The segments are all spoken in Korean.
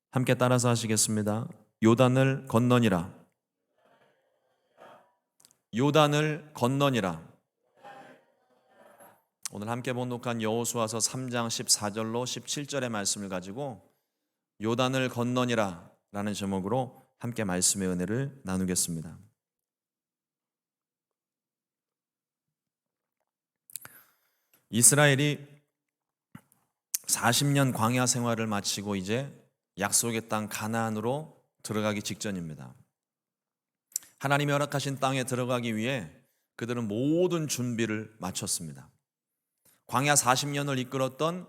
함께 따라서 하시겠습니다. 요단을 건너니라. 요단을 건너니라. 오늘 함께 봉독한 여호수아서 3장 14절로 17절의 말씀을 가지고 요단을 건너니라 라는 제목으로 함께 말씀의 은혜를 나누겠습니다. 이스라엘이 40년 광야 생활을 마치고 이제 약속의 땅 가나안으로 들어가기 직전입니다. 하나님이 허락하신 땅에 들어가기 위해 그들은 모든 준비를 마쳤습니다. 광야 40년을 이끌었던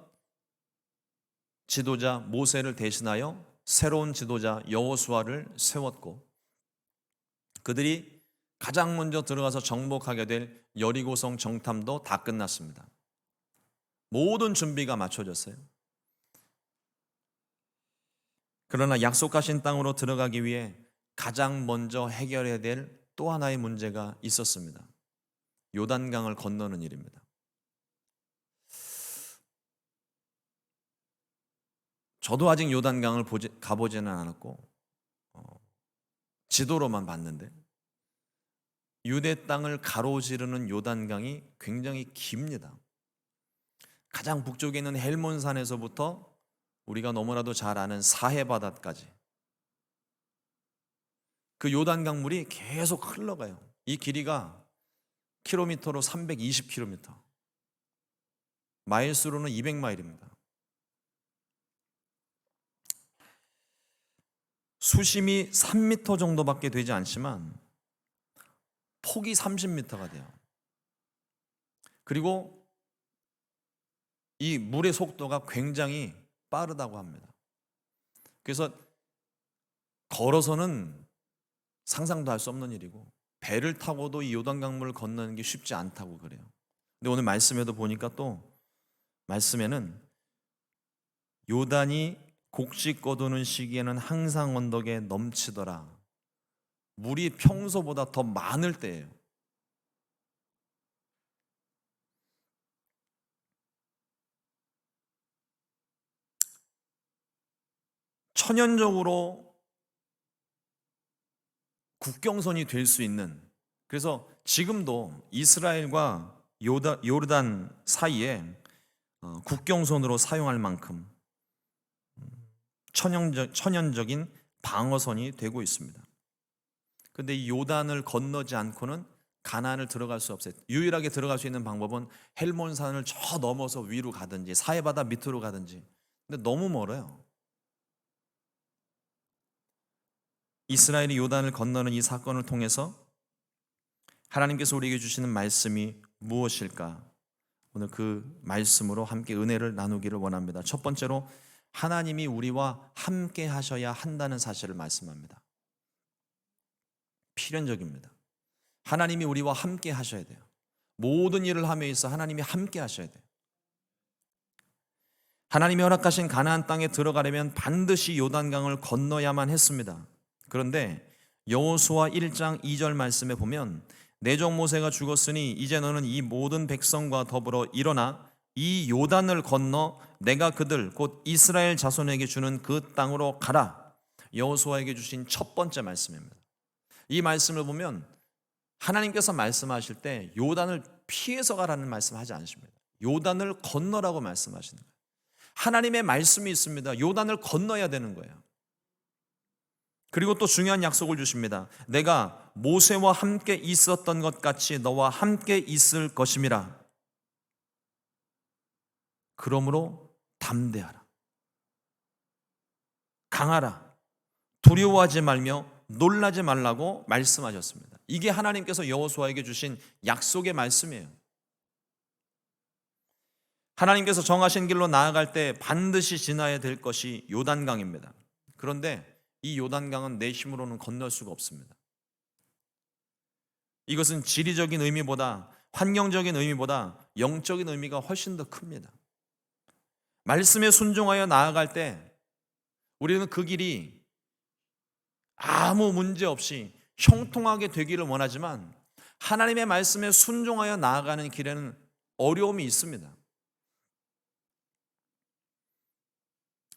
지도자 모세를 대신하여 새로운 지도자 여호수아를 세웠고, 그들이 가장 먼저 들어가서 정복하게 될 여리고성 정탐도 다 끝났습니다. 모든 준비가 마쳐졌어요. 그러나 약속하신 땅으로 들어가기 위해 가장 먼저 해결해야 될 또 하나의 문제가 있었습니다. 요단강을 건너는 일입니다. 저도 아직 요단강을 가보지는 않았고 지도로만 봤는데, 유대 땅을 가로지르는 요단강이 굉장히 깁니다. 가장 북쪽에 있는 헬몬산에서부터 우리가 너무나도 잘 아는 사해바다까지 그 요단강 물이 계속 흘러가요. 이 길이가 킬로미터로 320km, 마일수로는 200마일입니다. 수심이 3m 정도밖에 되지 않지만 폭이 30m가 돼요. 그리고 이 물의 속도가 굉장히 빠르다고 합니다. 그래서 걸어서는 상상도 할 수 없는 일이고, 배를 타고도 이 요단강물을 건너는 게 쉽지 않다고 그래요. 근데 오늘 말씀에도 보니까 또 말씀에는 요단이 곡식 거두는 시기에는 항상 언덕에 넘치더라. 물이 평소보다 더 많을 때예요. 천연적으로 국경선이 될 수 있는, 그래서 지금도 이스라엘과 요르단 사이에 국경선으로 사용할 만큼 천연적인 방어선이 되고 있습니다. 그런데 이 요단을 건너지 않고는 가나안을 들어갈 수 없어요. 유일하게 들어갈 수 있는 방법은 헬몬산을 저 넘어서 위로 가든지 사해바다 밑으로 가든지. 근데 너무 멀어요. 이스라엘이 요단을 건너는 이 사건을 통해서 하나님께서 우리에게 주시는 말씀이 무엇일까? 오늘 그 말씀으로 함께 은혜를 나누기를 원합니다. 첫 번째로, 하나님이 우리와 함께 하셔야 한다는 사실을 말씀합니다. 필연적입니다. 하나님이 우리와 함께 하셔야 돼요. 모든 일을 함에 있어 하나님이 함께 하셔야 돼요. 하나님이 허락하신 가나안 땅에 들어가려면 반드시 요단강을 건너야만 했습니다. 그런데 여호수아 1장 2절 말씀에 보면, 내 종 모세가 죽었으니 이제 너는 이 모든 백성과 더불어 일어나 이 요단을 건너 내가 그들 곧 이스라엘 자손에게 주는 그 땅으로 가라. 여호수아에게 주신 첫 번째 말씀입니다. 이 말씀을 보면 하나님께서 말씀하실 때 요단을 피해서 가라는 말씀하지 않으십니다. 요단을 건너라고 말씀하시는 거예요. 하나님의 말씀이 있습니다. 요단을 건너야 되는 거예요. 그리고 또 중요한 약속을 주십니다. 내가 모세와 함께 있었던 것 같이 너와 함께 있을 것임이라. 그러므로 담대하라, 강하라, 두려워하지 말며 놀라지 말라고 말씀하셨습니다. 이게 하나님께서 여호수아에게 주신 약속의 말씀이에요. 하나님께서 정하신 길로 나아갈 때 반드시 지나야 될 것이 요단강입니다. 그런데 이 요단강은 내 힘으로는 건널 수가 없습니다. 이것은 지리적인 의미보다, 환경적인 의미보다 영적인 의미가 훨씬 더 큽니다. 말씀에 순종하여 나아갈 때 우리는 그 길이 아무 문제 없이 형통하게 되기를 원하지만, 하나님의 말씀에 순종하여 나아가는 길에는 어려움이 있습니다.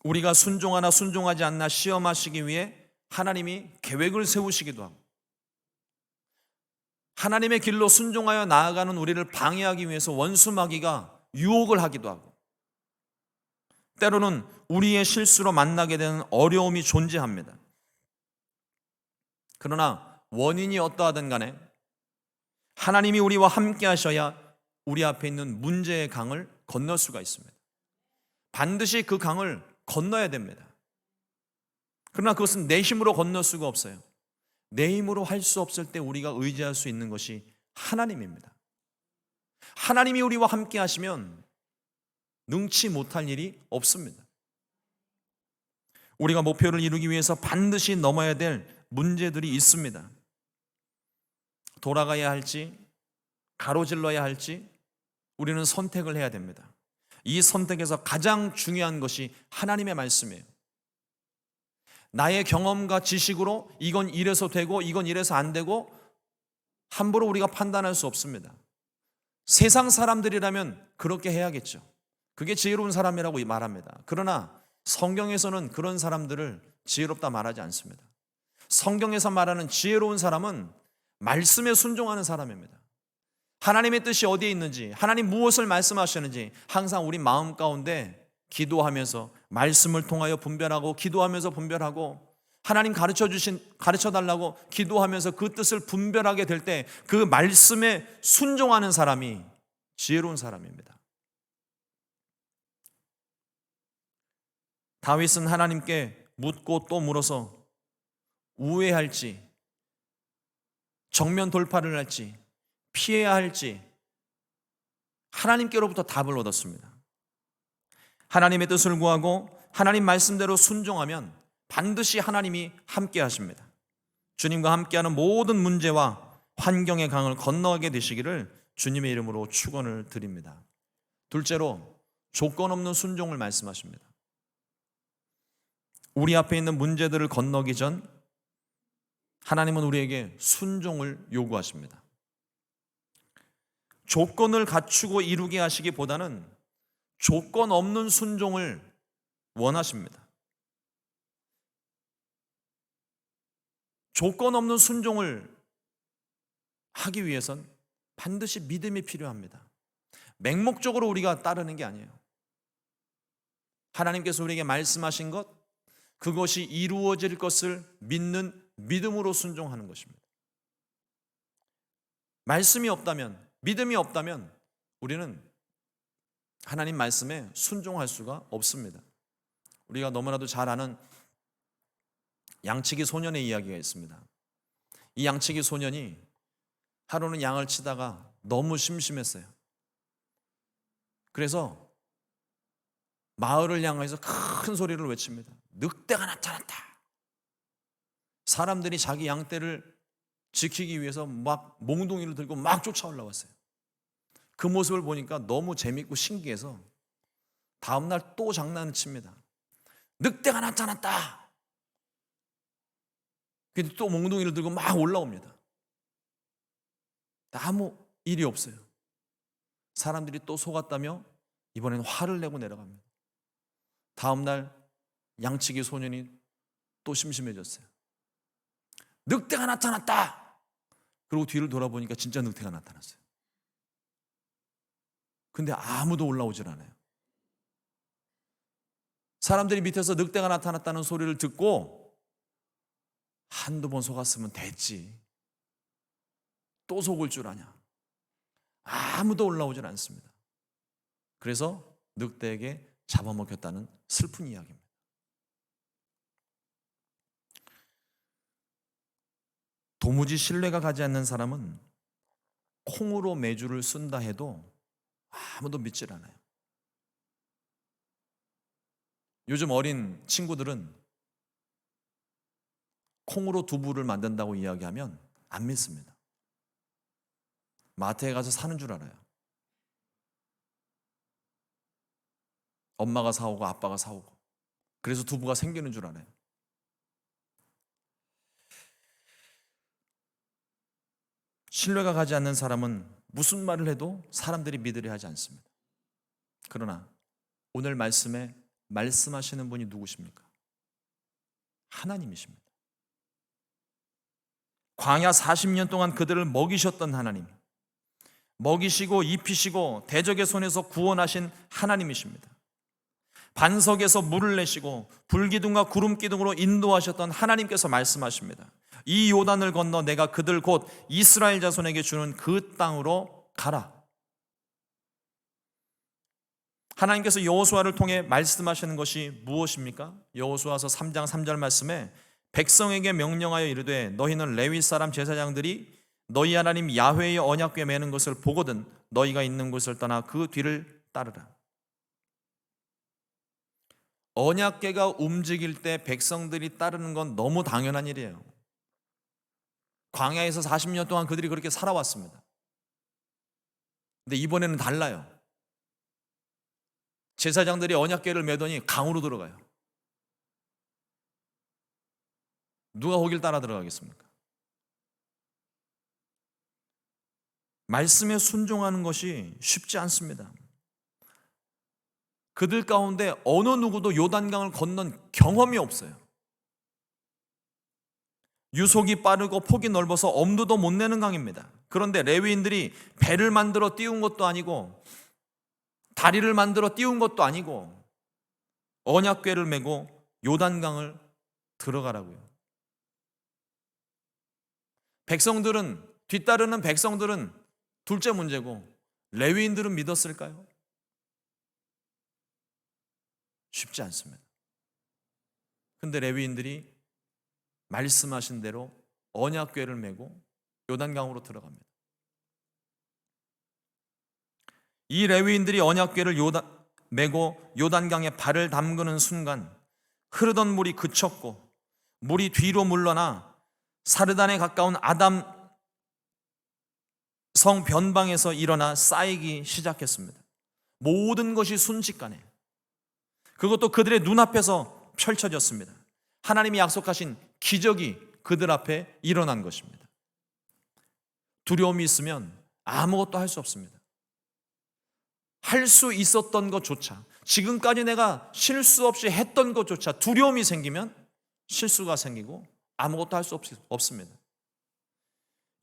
우리가 순종하나 순종하지 않나 시험하시기 위해 하나님이 계획을 세우시기도 하고, 하나님의 길로 순종하여 나아가는 우리를 방해하기 위해서 원수 마귀가 유혹을 하기도 하고, 때로는 우리의 실수로 만나게 되는 어려움이 존재합니다. 그러나 원인이 어떠하든 간에 하나님이 우리와 함께 하셔야 우리 앞에 있는 문제의 강을 건널 수가 있습니다. 반드시 그 강을 건너야 됩니다. 그러나 그것은 내 힘으로 건널 수가 없어요. 내 힘으로 할 수 없을 때 우리가 의지할 수 있는 것이 하나님입니다. 하나님이 우리와 함께 하시면 능치 못할 일이 없습니다. 우리가 목표를 이루기 위해서 반드시 넘어야 될 문제들이 있습니다. 돌아가야 할지 가로질러야 할지 우리는 선택을 해야 됩니다. 이 선택에서 가장 중요한 것이 하나님의 말씀이에요. 나의 경험과 지식으로 이건 이래서 되고 이건 이래서 안 되고 함부로 우리가 판단할 수 없습니다. 세상 사람들이라면 그렇게 해야겠죠. 그게 지혜로운 사람이라고 말합니다. 그러나 성경에서는 그런 사람들을 지혜롭다 말하지 않습니다. 성경에서 말하는 지혜로운 사람은 말씀에 순종하는 사람입니다. 하나님의 뜻이 어디에 있는지, 하나님 무엇을 말씀하시는지 항상 우리 마음 가운데 기도하면서 말씀을 통하여 분별하고, 기도하면서 분별하고, 하나님 가르쳐 달라고 기도하면서 그 뜻을 분별하게 될 때 그 말씀에 순종하는 사람이 지혜로운 사람입니다. 다윗은 하나님께 묻고 또 물어서 우회할지, 정면 돌파를 할지, 피해야 할지 하나님께로부터 답을 얻었습니다. 하나님의 뜻을 구하고 하나님 말씀대로 순종하면 반드시 하나님이 함께 하십니다. 주님과 함께하는 모든 문제와 환경의 강을 건너가게 되시기를 주님의 이름으로 축원을 드립니다. 둘째로 조건 없는 순종을 말씀하십니다. 우리 앞에 있는 문제들을 건너기 전 하나님은 우리에게 순종을 요구하십니다. 조건을 갖추고 이루게 하시기보다는 조건 없는 순종을 원하십니다. 조건 없는 순종을 하기 위해선 반드시 믿음이 필요합니다. 맹목적으로 우리가 따르는 게 아니에요. 하나님께서 우리에게 말씀하신 것, 그것이 이루어질 것을 믿는 믿음으로 순종하는 것입니다. 말씀이 없다면, 믿음이 없다면 우리는 하나님 말씀에 순종할 수가 없습니다. 우리가 너무나도 잘 아는 양치기 소년의 이야기가 있습니다. 이 양치기 소년이 하루는 양을 치다가 너무 심심했어요. 그래서 마을을 향해서 큰 소리를 외칩니다. 늑대가 나타났다. 사람들이 자기 양떼를 지키기 위해서 막 몽둥이를 들고 막 쫓아 올라왔어요. 그 모습을 보니까 너무 재밌고 신기해서 다음날 또 장난을 칩니다. 늑대가 나타났다. 근데 또 몽둥이를 들고 막 올라옵니다. 아무 일이 없어요. 사람들이 또 속았다며 이번엔 화를 내고 내려갑니다. 다음날 양치기 소년이 또 심심해졌어요. 늑대가 나타났다. 그리고 뒤를 돌아보니까 진짜 늑대가 나타났어요. 근데 아무도 올라오질 않아요. 사람들이 밑에서 늑대가 나타났다는 소리를 듣고 한두 번 속았으면 됐지. 또 속을 줄 아냐. 아무도 올라오질 않습니다. 그래서 늑대에게 잡아먹혔다는 슬픈 이야기입니다. 도무지 신뢰가 가지 않는 사람은 콩으로 메주를 쓴다 해도 아무도 믿질 않아요. 요즘 어린 친구들은 콩으로 두부를 만든다고 이야기하면 안 믿습니다. 마트에 가서 사는 줄 알아요. 엄마가 사오고 아빠가 사오고, 그래서 두부가 생기는 줄 알아요. 신뢰가 가지 않는 사람은 무슨 말을 해도 사람들이 믿으려 하지 않습니다. 그러나 오늘 말씀에 말씀하시는 분이 누구십니까? 하나님이십니다. 광야 40년 동안 그들을 먹이셨던 하나님, 먹이시고 입히시고 대적의 손에서 구원하신 하나님이십니다. 반석에서 물을 내시고 불기둥과 구름기둥으로 인도하셨던 하나님께서 말씀하십니다. 이 요단을 건너 내가 그들 곧 이스라엘 자손에게 주는 그 땅으로 가라. 하나님께서 여호수아를 통해 말씀하시는 것이 무엇입니까? 여호수아서 3장 3절 말씀에 백성에게 명령하여 이르되 너희는 레위 사람 제사장들이 너희 하나님 야훼의 언약궤 매는 것을 보거든 너희가 있는 곳을 떠나 그 뒤를 따르라. 언약궤가 움직일 때 백성들이 따르는 건 너무 당연한 일이에요. 광야에서 40년 동안 그들이 그렇게 살아왔습니다. 근데 이번에는 달라요. 제사장들이 언약궤를 매더니 강으로 들어가요. 누가 거길 따라 들어가겠습니까? 말씀에 순종하는 것이 쉽지 않습니다. 그들 가운데 어느 누구도 요단강을 건넌 경험이 없어요. 유속이 빠르고 폭이 넓어서 엄두도 못 내는 강입니다. 그런데 레위인들이 배를 만들어 띄운 것도 아니고 다리를 만들어 띄운 것도 아니고 언약궤를 메고 요단강을 들어가라고요. 뒤따르는 백성들은 둘째 문제고 레위인들은 믿었을까요? 쉽지 않습니다. 근데 레위인들이 말씀하신 대로 언약궤를 메고 요단강으로 들어갑니다. 이 레위인들이 언약궤를 메고 요단강에 발을 담그는 순간 흐르던 물이 그쳤고 물이 뒤로 물러나 사르단에 가까운 아담 성 변방에서 일어나 쌓이기 시작했습니다. 모든 것이 순식간에, 그것도 그들의 눈앞에서 펼쳐졌습니다. 하나님이 약속하신 기적이 그들 앞에 일어난 것입니다. 두려움이 있으면 아무것도 할 수 없습니다. 할 수 있었던 것조차, 지금까지 내가 실수 없이 했던 것조차 두려움이 생기면 실수가 생기고 아무것도 할 수 없습니다.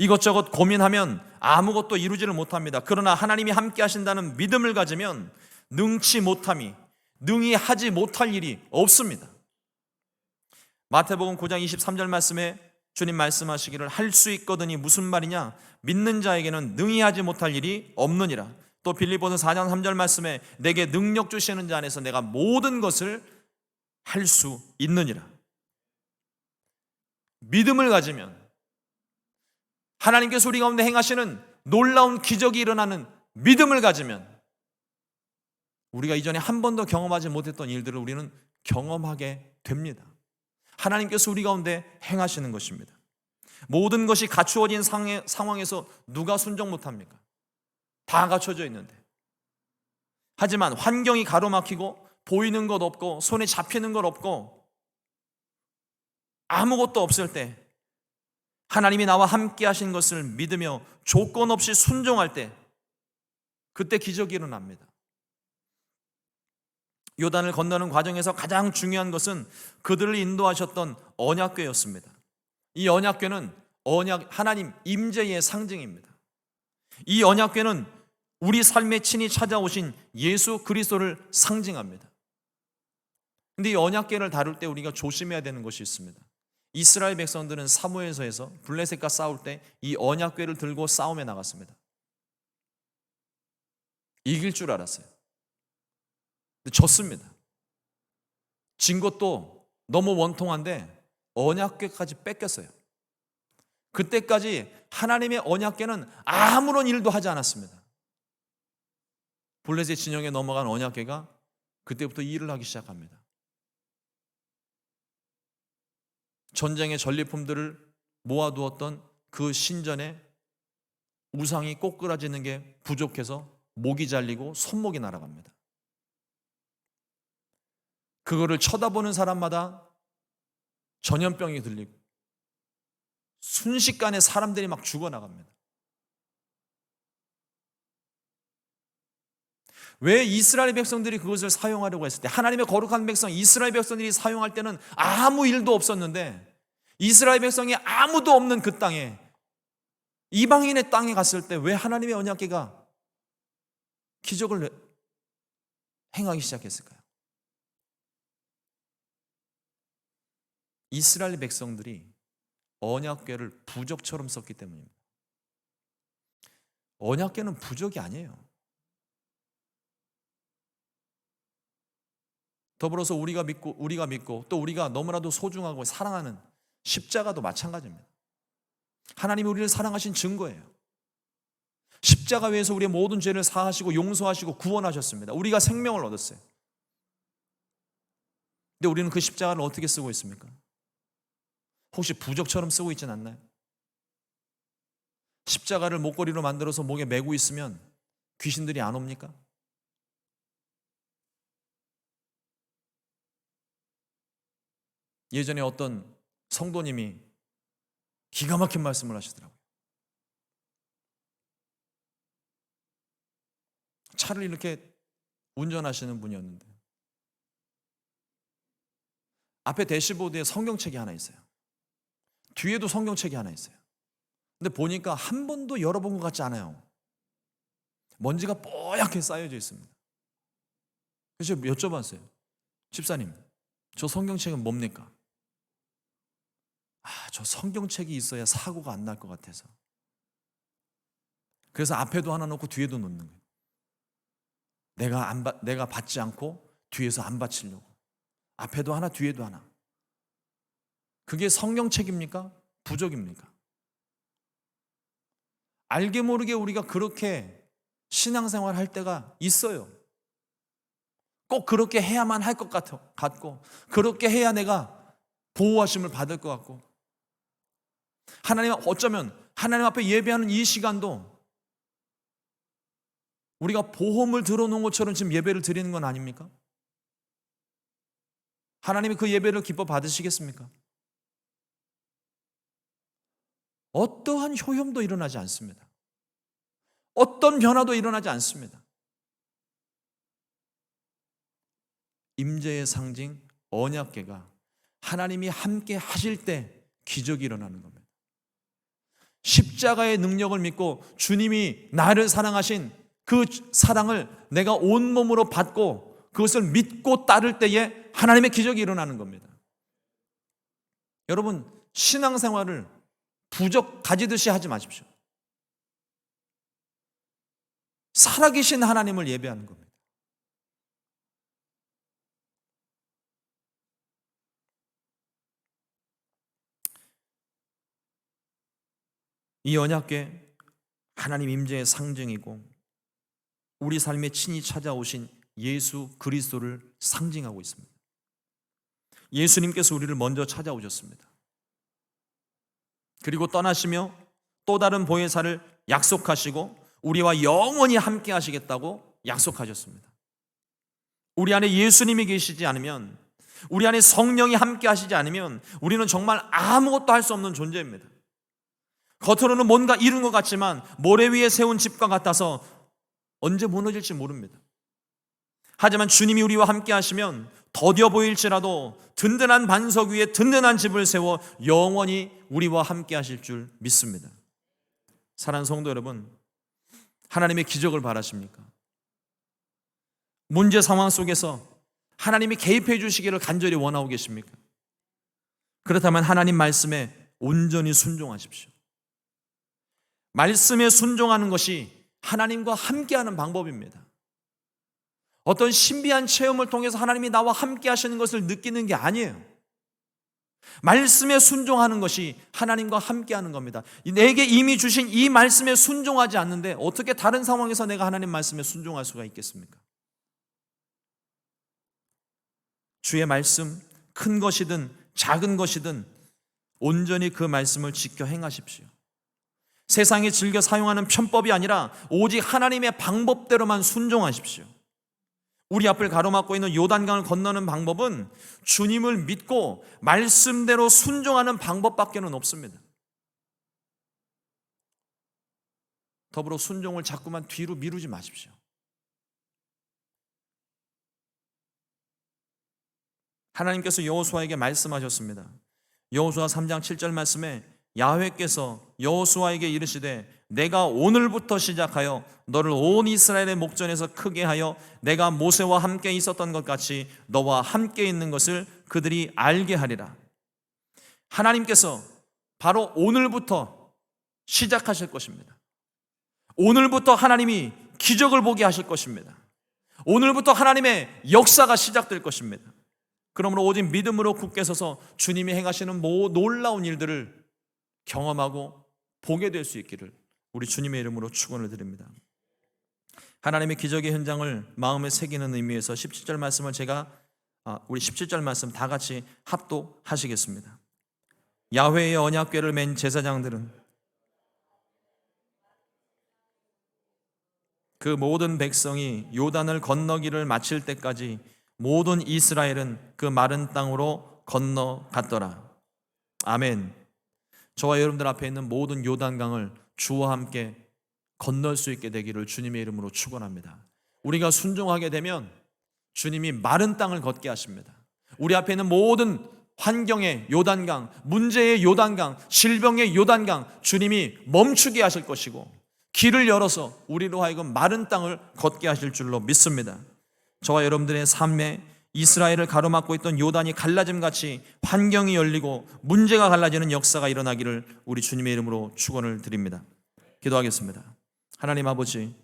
이것저것 고민하면 아무것도 이루지를 못합니다. 그러나 하나님이 함께 하신다는 믿음을 가지면 능히 하지 못할 일이 없습니다. 마태복음 9장 23절 말씀에 주님 말씀하시기를 할 수 있거든이 무슨 말이냐? 믿는 자에게는 능히 하지 못할 일이 없느니라. 또 빌립보서 4장 3절 말씀에 내게 능력 주시는 자 안에서 내가 모든 것을 할 수 있느니라. 믿음을 가지면 하나님께서 우리 가운데 행하시는 놀라운 기적이 일어나는 믿음을 가지면 우리가 이전에 한 번도 경험하지 못했던 일들을 우리는 경험하게 됩니다. 하나님께서 우리 가운데 행하시는 것입니다. 모든 것이 갖추어진 상황에서 누가 순종 못합니까? 다 갖춰져 있는데. 하지만 환경이 가로막히고 보이는 것 없고 손에 잡히는 것 없고 아무것도 없을 때 하나님이 나와 함께 하신 것을 믿으며 조건 없이 순종할 때 그때 기적이 일어납니다. 요단을 건너는 과정에서 가장 중요한 것은 그들을 인도하셨던 언약궤였습니다. 이 언약궤는 하나님 임재의 상징입니다. 이 언약궤는 우리 삶에 친히 찾아오신 예수 그리스도를 상징합니다. 그런데 이 언약궤를 다룰 때 우리가 조심해야 되는 것이 있습니다. 이스라엘 백성들은 사무엘서에서 블레셋과 싸울 때 이 언약궤를 들고 싸움에 나갔습니다. 이길 줄 알았어요. 근데 졌습니다. 진 것도 너무 원통한데 언약궤까지 뺏겼어요. 그때까지 하나님의 언약궤는 아무런 일도 하지 않았습니다. 블레셋 진영에 넘어간 언약궤가 그때부터 일을 하기 시작합니다. 전쟁의 전리품들을 모아두었던 그 신전에 우상이 꼬꾸라지는 게 부족해서 목이 잘리고 손목이 날아갑니다. 그거를 쳐다보는 사람마다 전염병이 들리고 순식간에 사람들이 막 죽어나갑니다. 왜 이스라엘 백성들이 그것을 사용하려고 했을 때, 하나님의 거룩한 백성 이스라엘 백성들이 사용할 때는 아무 일도 없었는데, 이스라엘 백성이 아무도 없는 그 땅에, 이방인의 땅에 갔을 때 왜 하나님의 언약궤가 기적을 행하기 시작했을까요? 이스라엘 백성들이 언약궤를 부적처럼 썼기 때문입니다. 언약궤는 부적이 아니에요. 더불어서 우리가 믿고 또 우리가 너무나도 소중하고 사랑하는 십자가도 마찬가지입니다. 하나님이 우리를 사랑하신 증거예요. 십자가 위에서 우리의 모든 죄를 사하시고 용서하시고 구원하셨습니다. 우리가 생명을 얻었어요. 근데 우리는 그 십자가를 어떻게 쓰고 있습니까? 혹시 부적처럼 쓰고 있진 않나요? 십자가를 목걸이로 만들어서 목에 메고 있으면 귀신들이 안 옵니까? 예전에 어떤 성도님이 기가 막힌 말씀을 하시더라고요. 차를 이렇게 운전하시는 분이었는데 앞에 대시보드에 성경책이 하나 있어요. 뒤에도 성경책이 하나 있어요. 근데 보니까 한 번도 열어본 것 같지 않아요. 먼지가 뽀얗게 쌓여져 있습니다. 그래서 여쭤봤어요. 집사님, 저 성경책은 뭡니까? 저 성경책이 있어야 사고가 안 날 것 같아서. 그래서 앞에도 하나 놓고 뒤에도 놓는 거예요. 내가 받지 않고 뒤에서 안 받치려고. 앞에도 하나 뒤에도 하나. 그게 성경책입니까? 부적입니까? 알게 모르게 우리가 그렇게 신앙생활 할 때가 있어요. 꼭 그렇게 해야만 할 것 같고, 그렇게 해야 내가 보호하심을 받을 것 같고, 어쩌면 하나님 앞에 예배하는 이 시간도 우리가 보험을 들어놓은 것처럼 지금 예배를 드리는 건 아닙니까? 하나님이 그 예배를 기뻐 받으시겠습니까? 어떠한 효험도 일어나지 않습니다. 어떤 변화도 일어나지 않습니다. 임재의 상징 언약궤가 하나님이 함께 하실 때 기적이 일어나는 겁니다. 십자가의 능력을 믿고 주님이 나를 사랑하신 그 사랑을 내가 온몸으로 받고 그것을 믿고 따를 때에 하나님의 기적이 일어나는 겁니다. 여러분, 신앙생활을 부적 가지듯이 하지 마십시오. 살아계신 하나님을 예배하는 겁니다. 이 언약궤, 하나님 임재의 상징이고 우리 삶에 친히 찾아오신 예수 그리스도를 상징하고 있습니다. 예수님께서 우리를 먼저 찾아오셨습니다. 그리고 떠나시며 또 다른 보혜사를 약속하시고 우리와 영원히 함께 하시겠다고 약속하셨습니다. 우리 안에 예수님이 계시지 않으면, 우리 안에 성령이 함께 하시지 않으면 우리는 정말 아무것도 할 수 없는 존재입니다. 겉으로는 뭔가 이룬 것 같지만 모래 위에 세운 집과 같아서 언제 무너질지 모릅니다. 하지만 주님이 우리와 함께 하시면 더뎌 보일지라도 든든한 반석 위에 든든한 집을 세워 영원히 우리와 함께 하실 줄 믿습니다. 사랑하는 성도 여러분, 하나님의 기적을 바라십니까? 문제 상황 속에서 하나님이 개입해 주시기를 간절히 원하고 계십니까? 그렇다면 하나님 말씀에 온전히 순종하십시오. 말씀에 순종하는 것이 하나님과 함께하는 방법입니다. 어떤 신비한 체험을 통해서 하나님이 나와 함께 하시는 것을 느끼는 게 아니에요. 말씀에 순종하는 것이 하나님과 함께하는 겁니다. 내게 이미 주신 이 말씀에 순종하지 않는데 어떻게 다른 상황에서 내가 하나님 말씀에 순종할 수가 있겠습니까? 주의 말씀, 큰 것이든 작은 것이든 온전히 그 말씀을 지켜 행하십시오. 세상이 즐겨 사용하는 편법이 아니라 오직 하나님의 방법대로만 순종하십시오. 우리 앞을 가로막고 있는 요단강을 건너는 방법은 주님을 믿고 말씀대로 순종하는 방법밖에는 없습니다. 더불어 순종을 자꾸만 뒤로 미루지 마십시오. 하나님께서 여호수아에게 말씀하셨습니다. 여호수아 3장 7절 말씀에 야훼께서 여호수아에게 이르시되 내가 오늘부터 시작하여 너를 온 이스라엘의 목전에서 크게 하여 내가 모세와 함께 있었던 것 같이 너와 함께 있는 것을 그들이 알게 하리라. 하나님께서 바로 오늘부터 시작하실 것입니다. 오늘부터 하나님이 기적을 보게 하실 것입니다. 오늘부터 하나님의 역사가 시작될 것입니다. 그러므로 오직 믿음으로 굳게 서서 주님이 행하시는 놀라운 일들을 경험하고 보게 될 수 있기를 우리 주님의 이름으로 축원을 드립니다. 하나님의 기적의 현장을 마음에 새기는 의미에서 17절 말씀을 우리 17절 말씀 다 같이 합독하시겠습니다. 야훼의 언약궤를 맨 제사장들은 그 모든 백성이 요단을 건너기를 마칠 때까지 모든 이스라엘은 그 마른 땅으로 건너갔더라. 아멘. 저와 여러분들 앞에 있는 모든 요단강을 주와 함께 건널 수 있게 되기를 주님의 이름으로 축원합니다. 우리가 순종하게 되면 주님이 마른 땅을 걷게 하십니다. 우리 앞에 있는 모든 환경의 요단강, 문제의 요단강, 질병의 요단강 주님이 멈추게 하실 것이고 길을 열어서 우리로 하여금 마른 땅을 걷게 하실 줄로 믿습니다. 저와 여러분들의 삶에 이스라엘을 가로막고 있던 요단이 갈라짐같이 환경이 열리고 문제가 갈라지는 역사가 일어나기를 우리 주님의 이름으로 축원을 드립니다. 기도하겠습니다. 하나님 아버지,